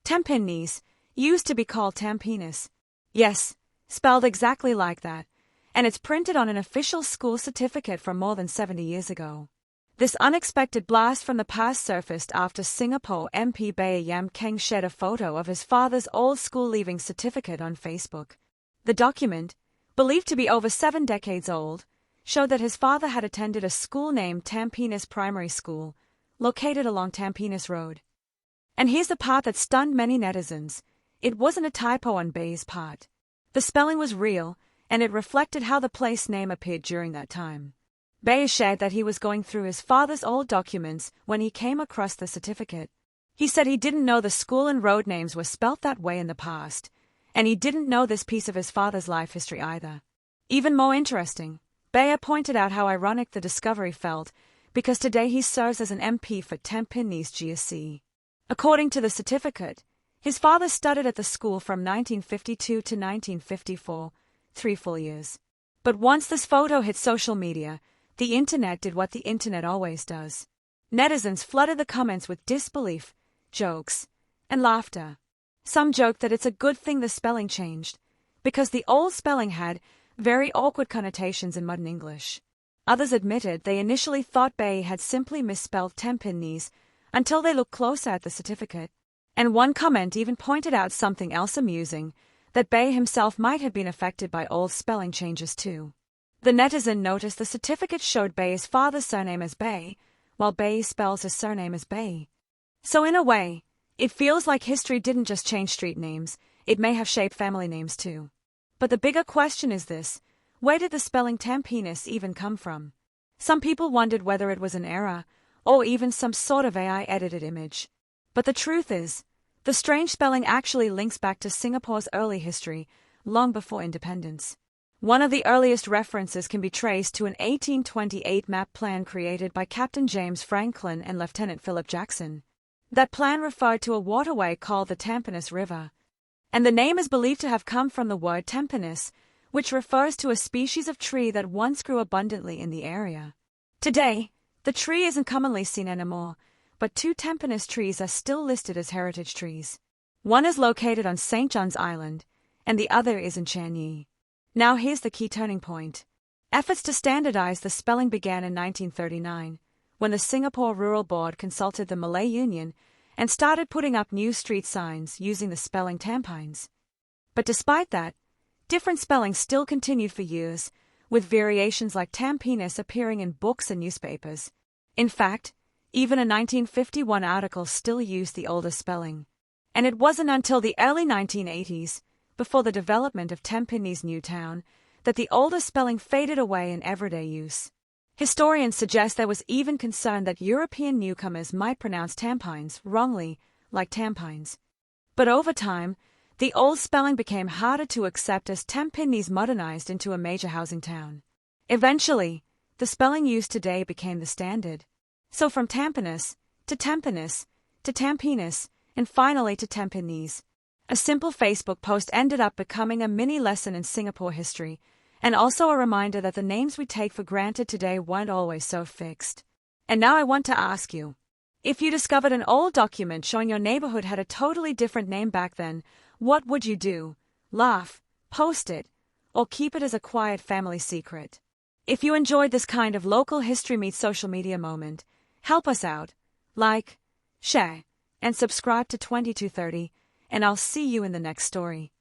Tampenis used to be called Tampenis. Yes, spelled exactly like that, and it's printed on an official school certificate from more than 70 years ago. This unexpected blast from the past surfaced after Singapore MP Baey Yam Keng shared a photo of his father's old school leaving certificate on Facebook. The document, believed to be over 7 decades old, showed that his father had attended a school named Tampenis Primary School, located along Tampenis Road. And here's the part that stunned many netizens. It wasn't a typo on Baey's part. The spelling was real, and it reflected how the place name appeared during that time. Baey shared that he was going through his father's old documents when he came across the certificate. He said he didn't know the school and road names were spelt that way in the past, and he didn't know this piece of his father's life history either. Even more interesting, Baey pointed out how ironic the discovery felt, because today he serves as an MP for Tampenis GSC. According to the certificate, his father studied at the school from 1952 to 1954, 3 full years. But once this photo hit social media, the internet did what the internet always does. Netizens flooded the comments with disbelief, jokes, and laughter. Some joked that it's a good thing the spelling changed, because the old spelling had very awkward connotations in modern English. Others admitted they initially thought Baey had simply misspelled Tampenis until they looked closer at the certificate. And one comment even pointed out something else amusing, that Baey himself might have been affected by old spelling changes too. The netizen noticed the certificate showed Baey's father's surname as Baey, while Baey spells his surname as Baey. So in a way, it feels like history didn't just change street names, it may have shaped family names too. But the bigger question is this: where did the spelling Tampenis even come from? Some people wondered whether it was an error, or even some sort of AI-edited image. But the truth is, the strange spelling actually links back to Singapore's early history, long before independence. One of the earliest references can be traced to an 1828 map plan created by Captain James Franklin and Lieutenant Philip Jackson. That plan referred to a waterway called the Tampenis River, and the name is believed to have come from the word Tampenis, which refers to a species of tree that once grew abundantly in the area. Today, the tree isn't commonly seen anymore, but 2 Tampenis trees are still listed as heritage trees. One is located on St. John's Island, and the other is in Changi. Now here's the key turning point. Efforts to standardize the spelling began in 1939, when the Singapore Rural Board consulted the Malay Union and started putting up new street signs using the spelling Tampines. But despite that, different spellings still continued for years, with variations like Tampenis appearing in books and newspapers. In fact, even a 1951 article still used the older spelling. And it wasn't until the early 1980s, before the development of Tampenis New Town, that the older spelling faded away in everyday use. Historians suggest there was even concern that European newcomers might pronounce Tampines wrongly, like Tampines. But over time, the old spelling became harder to accept as Tampenis modernized into a major housing town. Eventually, the spelling used today became the standard. So from Tampenis, to Tampenis, to Tampenis, and finally to Tampenis. A simple Facebook post ended up becoming a mini lesson in Singapore history, and also a reminder that the names we take for granted today weren't always so fixed. And now I want to ask you, if you discovered an old document showing your neighborhood had a totally different name back then, what would you do? Laugh, post it, or keep it as a quiet family secret? If you enjoyed this kind of local history meets social media moment, help us out. Like, share, and subscribe to 2230, and I'll see you in the next story.